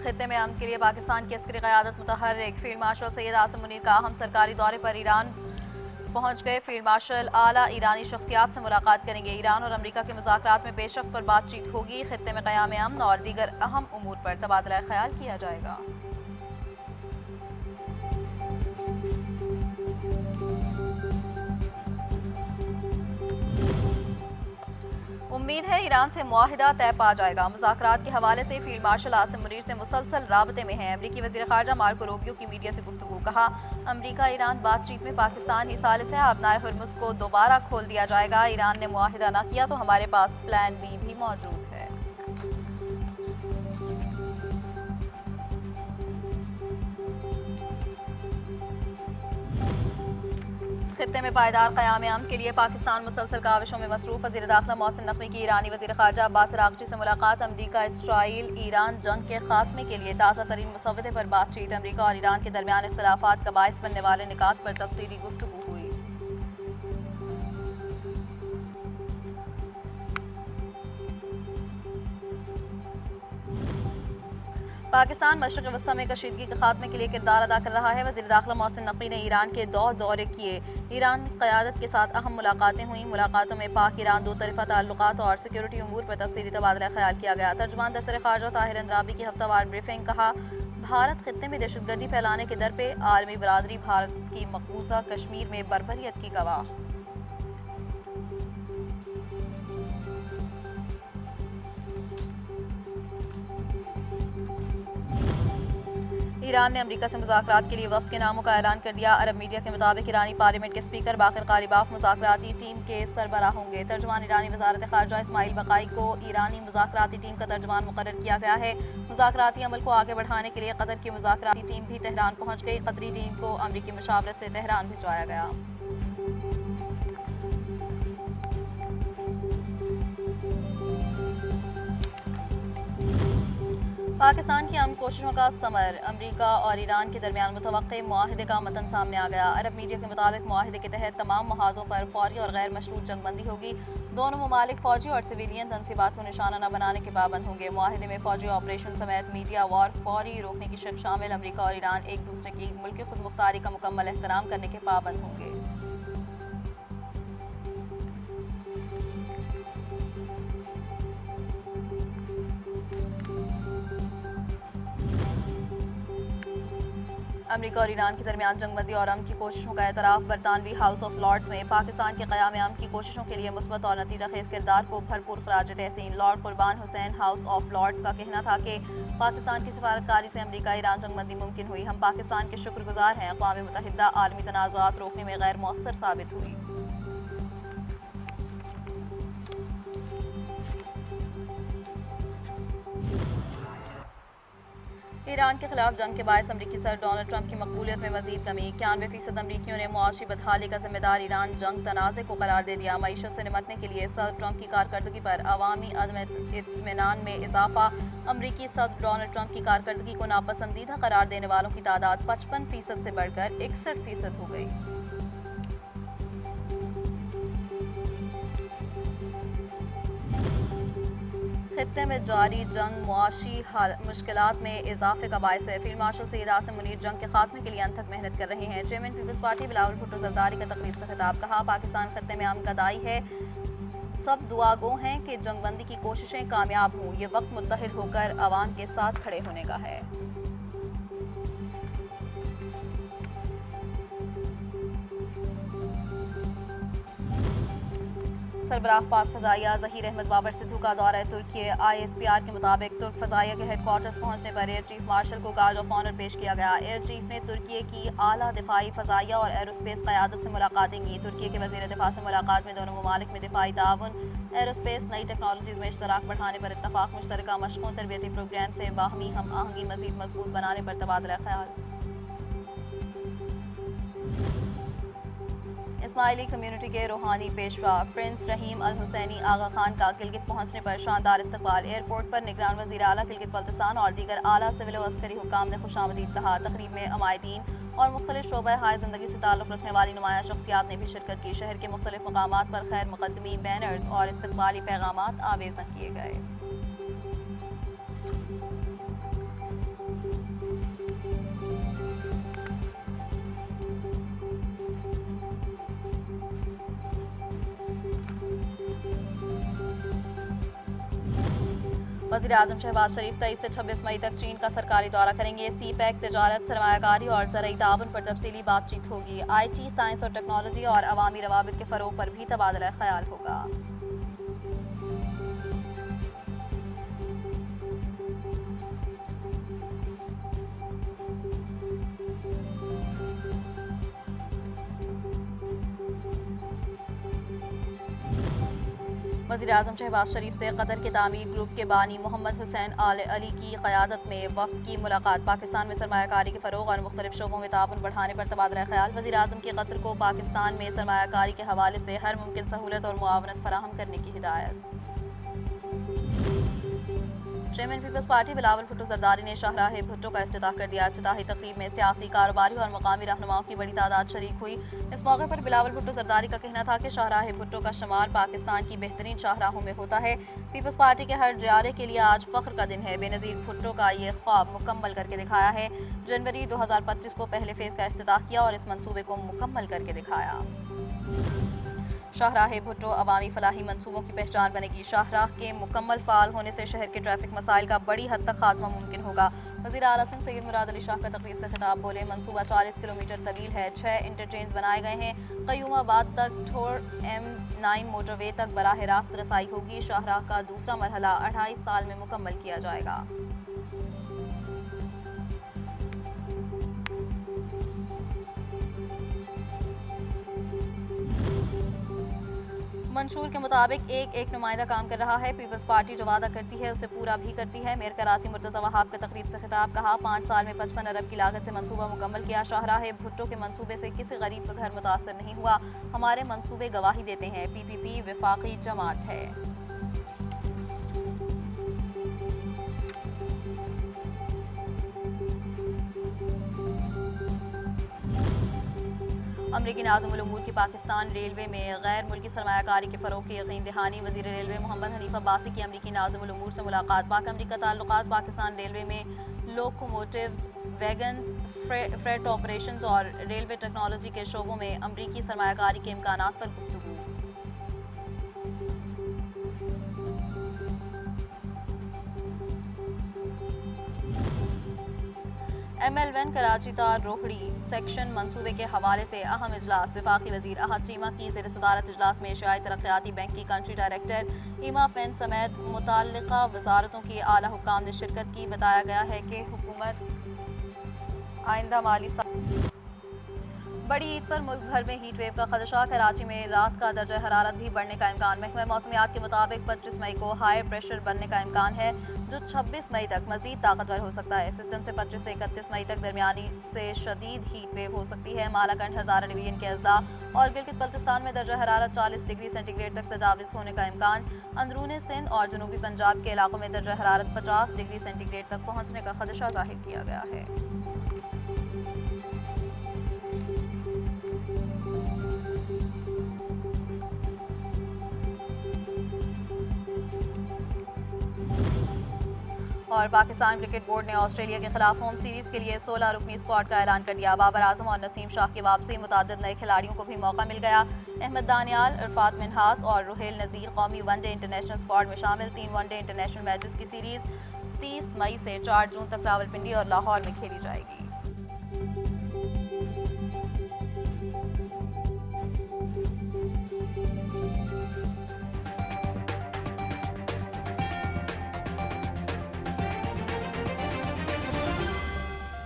खित्ते में अमन के लिए पाकिस्तान की अस्करी क़यादत मुतहर्रिक। फील्ड मार्शल सैयद आसिम मुनीर का अहम सरकारी दौरे पर ईरान पहुंच गए। फील्ड मार्शल आला ईरानी शख्सियात से मुलाकात करेंगे। ईरान और अमरीका के मुज़ाकरात में पेशरफ्त पर बातचीत होगी। खित्ते में क़याम अमन और दीगर अहम उमूर पर तबादला ख्याल किया जाएगा। उम्मीद है ईरान से मुआहिदा तय पा जाएगा। मुज़ाकरात के हवाले से फील्ड मार्शल आसिम मुनीर से मुसलसल राबते में हैं। अमरीकी वज़ीर ख़ारजा मार्को रूबियो की मीडिया से गुफ्तगू। कहा, अमरीका ईरान बातचीत में पाकिस्तान ही सालिस है। अपनाए हुर्मुज़ को दोबारा खोल दिया जाएगा। ईरान ने मुआहिदा न किया तो हमारे पास प्लान बी भी मौजूद है। खित्ते में पायदार क़याम अमन के लिए पाकिस्तान मुसलसल काविशों में मसरूफ़। वज़ीर दाखिला मोहसिन नकवी की ईरानी वज़ीर ख़ारजा अब्बास अराग़ची से मुलाकात। अमरीका इसराइल ईरान जंग के खात्मे के लिए ताज़ा तरीन मसवदे पर बातचीत। अमरीका और ईरान के दरमियान इख्तिलाफ़ात का बाइस बनने वाले निकात पर तफसीली गुफ्तगू हुई। पाकिस्तान मशरिक़ वस्ता में कशीदगी के खात्मे के लिए किरदार अदा कर रहा है। वज़ीर दाखिला मोहसिन नकवी ने ईरान के दौरे किए। ईरान क़यादत के साथ अहम मुलाकातें हुई। मुलाकातों में पाक ईरान दो तरफ़ा ताल्लुकात और सिक्योरिटी उमूर पर तफसीली तबादला ख्याल किया गया। तर्जुमान दफ्तर ख़ारजा ताहिर अंद्राबी की हफ्तावार ब्रीफिंग। कहा, भारत खित्ते में दहशतगर्दी फैलाने के दर पे आलमी बरादरी भारत की मकबूजा कश्मीर में बर्बरियत की गवाह। ईरान ने अमरीका से मुज़ाकरात के लिए वफ़द के नामों का ऐलान कर दिया। अरब मीडिया के मुताबिक ईरानी पार्लियामेंट के स्पीकर बाक़िर ग़ालिबाफ मुज़ाकराती टीम के सरबराह होंगे। तर्जुमान ईरानी वज़ारत ख़ारजा इस्माइल बक़ाई को ईरानी मुज़ाकराती टीम का तर्जुमान मुक़र्रर किया गया है। मुज़ाकराती अमल को आगे बढ़ाने के लिए कतर की मुज़ाकराती टीम भी तेहरान पहुँच गई। कतरी टीम को अमरीकी मुशावरत से तेहरान भिजवाया गया। पाकिस्तान की अमन कोशिशों का समर। अमरीका और ईरान के दरमियान मुतवक्के मुआहिदे का मतन सामने आ गया। अरब मीडिया के मुताबिक मुआहिदे के तहत तमाम महाजों पर फौरी और गैर मशरूत जंगबंदी होगी। दोनों ममालिक फौजी और सिविलियन तनसीबात को निशाना न बनाने के पाबंद होंगे। मुआहिदे में फौजी ऑपरेशन समेत मीडिया वॉर फौरी रोकने की शर्त शामिल। अमरीका और ईरान एक दूसरे की मुल्की खुद मुख्तारी का मुकम्मल एहतराम करने के पाबंद होंगे। अमरीका और ईरान के दरमियान जंगबंदी और अमन की कोशिशों का एतराफ़ बरतानवी हाउस ऑफ लॉर्ड्स में। पाकिस्तान के क़याम अमन की कोशिशों के लिए मुस्बत और नतीजा खेज़ किरदार को भरपूर ख़राज तहसीन। लॉर्ड कुर्बान हुसैन हाउस ऑफ लॉर्ड्स का कहना था कि पाकिस्तान की सफारतकारी से अमरीका ईरान जंगबंदी मुमकिन हुई। हम पाकिस्तान के शुक्रगुजार हैं। अक़वाम मुत्तहिदा आलमी तनाज़ुआत रोकने में गैर मौसर साबित हुई। ईरान के खिलाफ जंग के बायस अमरीकी सदर डोनाल्ड ट्रंप की मकबूलियत में मजीद कमी। 91% अमरीकियों ने मुआशी बदहाली का जिम्मेदार ईरान जंग तनाज़े को करार दे दिया। मईशत से निमटने के लिए सदर ट्रंप की कारकर्दगी पर अवामी अदम इत्मीनान में इजाफा। अमरीकी सदर डोनाल्ड ट्रंप की कारकर्दगी को नापसंदीदा करार देने वालों की तादाद 55% से बढ़कर 61% हो गई। खित्ते में जारी जंग मुआशी मुश्किलात में इजाफे का बायस है। फील्ड मार्शल सैयद आसिम मुनीर जंग के खात्मे के लिए अनथक मेहनत कर रहे हैं। Chairman Peoples Party Bilawal Bhutto Zardari का तकरीब से खिताब। कहा, पाकिस्तान खित्ते में अमन का दाई है। सब दुआगो हैं कि जंगबंदी की कोशिशें कामयाब हों। ये वक्त मुत्तहिद होकर अवाम के साथ खड़े होने का है। सरबराह पाक फ़ज़ाइया ज़हीर अहमद बाबर सिद्धू का दौरा तुर्की। ISPR के मुताबिक तुर्क फ़ज़ाइया के हेडक्वार्टर्स पहुंचने पर एयर चीफ मार्शल को गार्ड ऑफ ऑनर पेश किया गया। एयर चीफ ने तुर्की की आला दिफाई फ़ज़ाइया और एरोस्पेस क़यादत से मुलाकातें की। तुर्की के वज़ीर दिफा से मुलाकात में दोनों ममालिक में दिफाई ताउन, एरोस्पेस, नई टेक्नोलॉजीज़ में इश्तराक बढ़ाने पर इत्तफ़ाक़, मुश्तरका मशक़ों, तरबियती प्रोग्राम से बाहमी हम आहंगी मज़ीद मजबूत बनाने पर तबादला ख्याल। इस्माइली कम्युनिटी के रूहानी पेशवा प्रिंस रहीम अल हुसैनी आगा खान का गिलगित पहुंचने पर शानदार इस्तकबाल। एयरपोर्ट पर निगरान वज़ीर आला गिलगित बल्तिस्तान और दीगर आला सिविल व अस्करी हुक्काम ने खुशामदीद कहा। तकरीब में अमायदीन और मुख्तलिफ शोबा हाय ज़िंदगी से ताल्लुक़ रखने वाली नुमाया शख्सियात ने भी शिरकत की। शहर के मुख्तलिफ मकामात पर खैर मुकदमी, बैनर्स और इस्तकबाली पैगामात आवेज़न किए गए। वज़ीर-ए-आज़म शहबाज शरीफ 23 से 26 मई तक चीन का सरकारी दौरा करेंगे। सी पैक, तजारत, सरमायाकारी और ज़रई ताउन पर तफसीली बातचीत होगी। IT, साइंस और टेक्नोलॉजी और अवामी रवाबित के फ़रोग पर भी तबादला ख्याल होगा। वज़ीर-ए-आज़म शहबाज शरीफ से कतर के तामीर ग्रुप के बानी मोहम्मद हुसैन आल अली की क़यादत में वफ़द की मुलाकात। पाकिस्तान में सरमायाकारी के फ़रोग़ और मुख्तलिफ़ शोबों में ताउन बढ़ाने पर तबादला ख्याल। वज़ीर-ए-आज़म की कतर को पाकिस्तान में सरमायाकारी के हवाले से हर मुमकिन सहूलत और मुआवनत फराहम करने की हिदायत। Chairman Peoples Party Bilawal Bhutto Zardari ने शाहराह भुट्टो का इफ्तिताह कर दिया। इफ्तिताही तकरीब में सियासी, कारोबारी और मकामी रहनुमाओं की बड़ी तादाद शरीक हुई। इस मौके पर बिलावल भुट्टो जरदारी का कहना था कि शाहराह भुट्टो का शुमार पाकिस्तान की बेहतरीन शाहराहों में होता है। पीपल्स पार्टी के हर जियारे के लिए आज फ़ख्र का दिन है। बेनज़ीर भुट्टो का ये ख्वाब मुकम्मल करके दिखाया है। जनवरी 2025 को पहले फेज़ का इफ्तिताह किया और इस मंसूबे को मुकम्मल करके दिखाया। शाहराह भुट्टो अवामी फलाही मंसूबों की पहचान बनेगी। शाहराह के मुकम्मल फ़ाल होने से शहर के ट्रैफिक मसाइल का बड़ी हद तक खात्मा मुमकिन होगा। वज़ीर आला सिंह सैयद मुराद अली शाह का तकरीब से खिताब बोले, मंसूबा 40 किलोमीटर तवील है। 6 इंटरचेंज बनाए गए हैं। क़यूमाबाद तक ठोर M9 मोटरवे तक बराह रास्त रसाई होगी। शाहराह का दूसरा मरहला 28 साल में मुकम्मल किया जाएगा। मंशूर के मुताबिक एक नुमाइंदा काम कर रहा है। पीपल्स पार्टी जो वादा करती है उसे पूरा भी करती है। मेयर कराची मुर्तज़ा वहाब का तकरीब से खिताब, कहा 5 साल में 55 अरब की लागत से मंसूबा मुकम्मल किया। शाहराह भुट्टो के मंसूबे से किसी गरीब का घर मुतासर नहीं हुआ। हमारे मंसूबे गवाही देते हैं। PPP वफाकी जमात है। अमरीकी नाज़िम उल उमूर की पाकिस्तान रेलवे में गैर मुल्की सरमायाकारी के फ़रोग़ की यकीन दहानी। वज़ीर रेलवे मोहम्मद हनीफ अब्बासी की अमरीकी नाज़िम उल उमूर से मुलाकात। पाक अमरीका ताल्लुकात। पाकिस्तान रेलवे में लोकोमोटिव्स, वैगन्स, फ्रेट ऑपरेशंस और रेलवे टेक्नोलॉजी के शोबों में अमरीकी सरमायाकारी के इम्कानात पर गुफ्तगू। ML1 कराची तार रोहड़ी सेक्शन मंसूबे के हवाले से अहम इजलास। वफाकी वज़ीर अहद चीमा की ज़ेर सदारत इजलास में एशियाई तरक्याती बैंक की कंट्री डायरेक्टर ईमा फैन समेत मुतल्लिका वजारतों की आला हुक्काम ने शिरकत की। बताया गया है कि हुकूमत आइंदा माली साल बड़ी ईद पर मुल्क भर में हीट वेव का खदशा। कराची में रात का दर्जा हरारत भी बढ़ने का इम्कान। महकमा मौसमियात के मुताबिक 25 मई को हाई प्रेशर बनने का इम्कान है, जो 26 मई तक मजीद ताकतवर हो सकता है। सिस्टम से 25 से 31 मई तक दरमियानी से शदीद हीट वेव हो सकती है। मालाकंड, हज़ारा डिवीजन के अजला और गिलगित बल्तिस्तान में दर्जा हरारत 40 डिग्री सेंटीग्रेड तक तजाविज़ होने का इम्कान। अंदरूनी सिंध और जनूबी पंजाब के इलाकों में दर्जा हरारत 50 डिग्री सेंटीग्रेड तक पहुँचने का खदशा जाहिर किया गया है। और पाकिस्तान क्रिकेट बोर्ड ने ऑस्ट्रेलिया के खिलाफ होम सीरीज के लिए 16 रुकनी स्क्वाड का ऐलान कर दिया। बाबर आजम और नसीम शाह की वापसी, मुतादिद नए खिलाड़ियों को भी मौका मिल गया। अहमद दानियाल, इरफात मिन्हास और रुहेल नज़ीर कौमी वनडे इंटरनेशनल स्क्वाड में शामिल। 3 वनडे इंटरनेशनल मैचेस की सीरीज 30 मई से 4 जून तक रावलपिंडी और लाहौर में खेली जाएगी।